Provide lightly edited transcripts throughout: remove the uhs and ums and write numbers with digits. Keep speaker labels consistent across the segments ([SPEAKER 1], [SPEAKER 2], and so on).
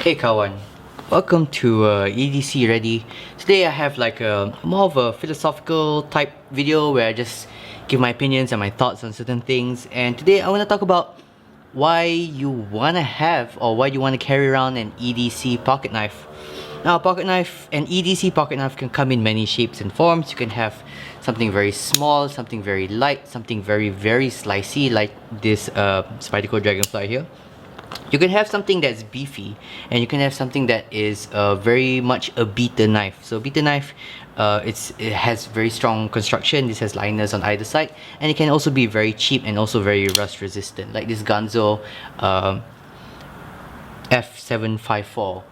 [SPEAKER 1] Hey kawan, welcome to EDC Ready. Today I have like a more of a philosophical type video where I just give my opinions and my thoughts on certain things. And today I want to talk about why you want to have or why you want to carry around an EDC pocket knife. Now, pocket knife, an EDC pocket knife can come in many shapes and forms. You can have something very small, something very light, something very slicey like this Spyderco Dragonfly here. You can have something that's beefy, and you can have something that is very much a beater knife. So beater knife, it has very strong construction. This has liners on either side, and it can also be very cheap and also very rust resistant, like this Ganzo F754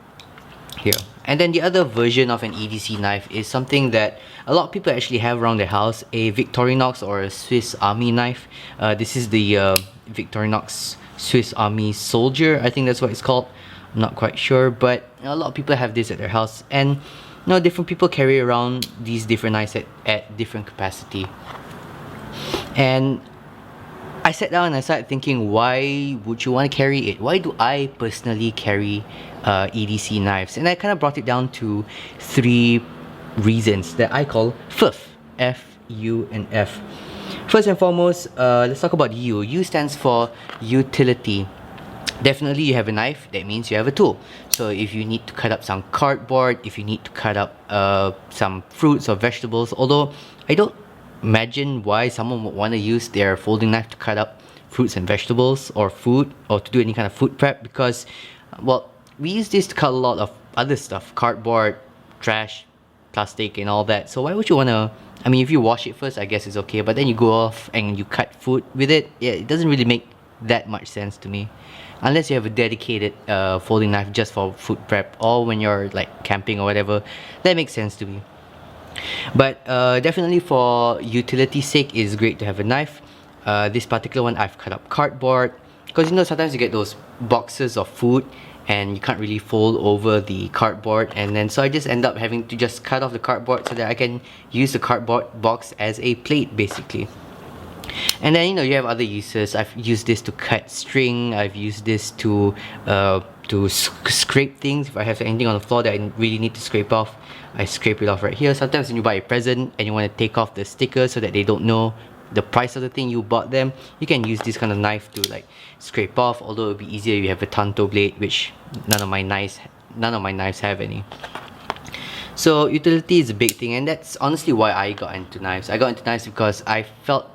[SPEAKER 1] here. And then the other version of an EDC knife is something that a lot of people actually have around their house, a Victorinox or a Swiss Army knife. This is the Victorinox Swiss Army Soldier, I think that's what it's called. I'm not quite sure, but a lot of people have this at their house, and different people carry around these different knives at different capacity. And I sat down and I started thinking, why would you want to carry it? Why do I personally carry EDC knives? And I kind of brought it down to three reasons that I call FUF. F, U, and F. First and foremost, let's talk about U. U stands for utility. Definitely you have a knife, that means you have a tool. So if you need to cut up some cardboard, if you need to cut up some fruits or vegetables, although I don't imagine why someone would want to use their folding knife to cut up fruits and vegetables or food, or to do any kind of food prep, because, well, we use this to cut a lot of other stuff, cardboard, trash, plastic and all that. So why would you want to, I mean, if you wash it first, I guess it's okay, but then you go off and you cut food with it, yeah, it doesn't really make that much sense to me. Unless you have a dedicated folding knife just for food prep, or when you're like camping or whatever, that makes sense to me. But definitely for utility's sake, it's great to have a knife. This particular one, I've cut up cardboard, because sometimes you get those boxes of food and you can't really fold over the cardboard, and then so I just end up having to just cut off the cardboard so that I can use the cardboard box as a plate basically. And then you have other uses. I've used this to cut string. I've used this to scrape things. If I have anything on the floor that I really need to scrape off, I scrape it off right here. Sometimes when you buy a present and you want to take off the sticker so that they don't know the price of the thing you bought them, you can use this kind of knife to like scrape off, although it would be easier if you have a tanto blade, which none of my knives have any. So utility is a big thing, and that's honestly why I got into knives. I got into knives because I felt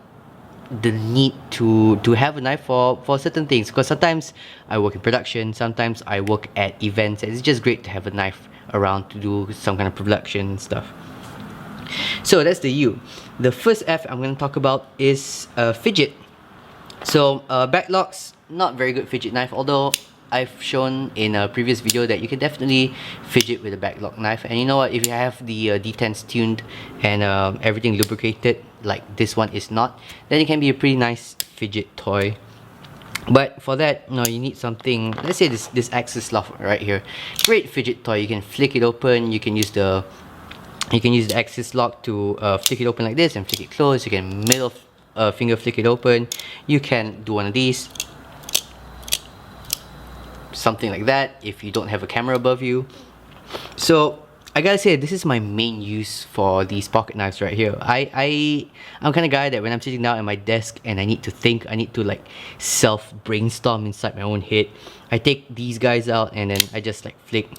[SPEAKER 1] the need to have a knife for certain things, because sometimes I work in production, sometimes I work at events, and it's just great to have a knife around to do some kind of production stuff. So that's the U. The first F I'm going to talk about is fidget. So backlocks, not very good fidget knife, although I've shown in a previous video that you can definitely fidget with a backlock knife. And you know what, if you have the detents tuned and everything lubricated like this one is not, then it can be a pretty nice fidget toy. But for that, you need something. Let's say this axis lock right here, great fidget toy. You can flick it open. You can use the axis lock to flick it open like this and flick it closed. You can middle finger flick it open. You can do one of these, something like that, if you don't have a camera above you. So I gotta say, this is my main use for these pocket knives right here. I'm kind of guy that when I'm sitting down at my desk and I need to think, I need to like self brainstorm inside my own head, I take these guys out and then I just like flick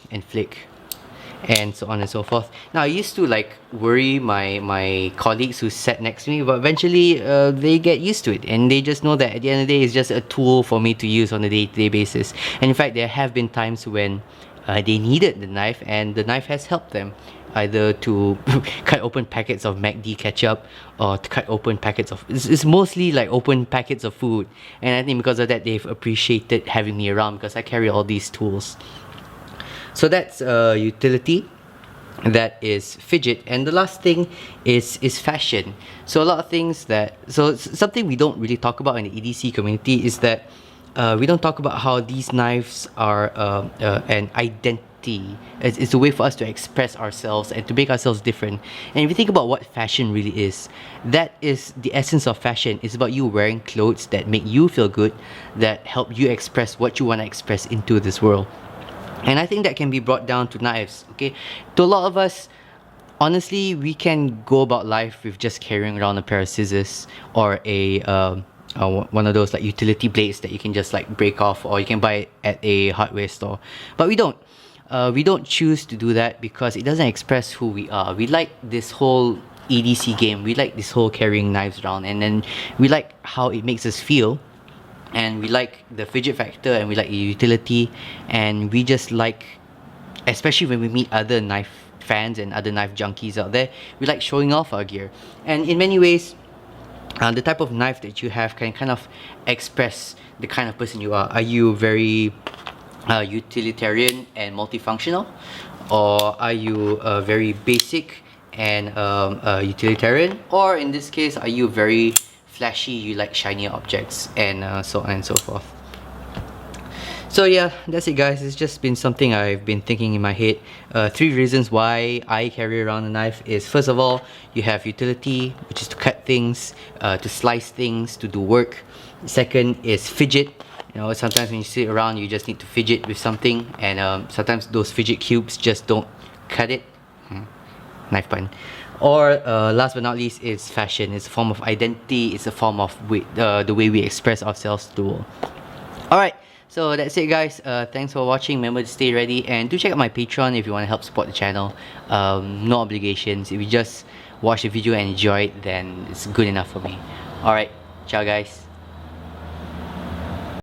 [SPEAKER 1] and flick and so on and so forth. Now I used to like worry my colleagues who sat next to me, but eventually they get used to it, and they just know that at the end of the day it's just a tool for me to use on a day-to-day basis. And in fact, there have been times when they needed the knife, and the knife has helped them, either to cut open packets of MACD ketchup or to cut open packets of, it's mostly like open packets of food. And I think because of that, they've appreciated having me around, because I carry all these tools. So that's utility, that is fidget. And the last thing is fashion. So a lot of things that, so something we don't really talk about in the EDC community is that we don't talk about how these knives are an identity. It's a way for us to express ourselves and to make ourselves different. And if you think about what fashion really is, that is the essence of fashion. It's about you wearing clothes that make you feel good, that help you express what you want to express into this world. And I think that can be brought down to knives. Okay, to a lot of us, honestly, we can go about life with just carrying around a pair of scissors or one of those like utility blades that you can just like break off, or you can buy it at a hardware store. But we don't. We don't choose to do that because it doesn't express who we are. We like this whole EDC game. We like this whole carrying knives around, and then we like how it makes us feel, and we like the fidget factor, and we like the utility, and we just like, especially when we meet other knife fans and other knife junkies out there, we like showing off our gear. And in many ways, the type of knife that you have can kind of express the kind of person you are. Are you very utilitarian and multifunctional, or are you very basic and utilitarian, or in this case, are you very flashy, you like shiny objects, and so on and so forth. So yeah, that's it guys. It's just been something I've been thinking in my head. 3 reasons why I carry around a knife is, first of all, you have utility, which is to cut things, to slice things, to do work. Second is fidget. You know, sometimes when you sit around, you just need to fidget with something, and sometimes those fidget cubes just don't cut it. Knife pun. Or last but not least, is fashion. It's a form of identity. It's a form of the way we express ourselves to the world. Alright, so that's it guys. Thanks for watching. Remember to stay ready, and do check out my Patreon if you want to help support the channel. No obligations. If you just watch the video and enjoy it, then it's good enough for me. Alright, ciao guys.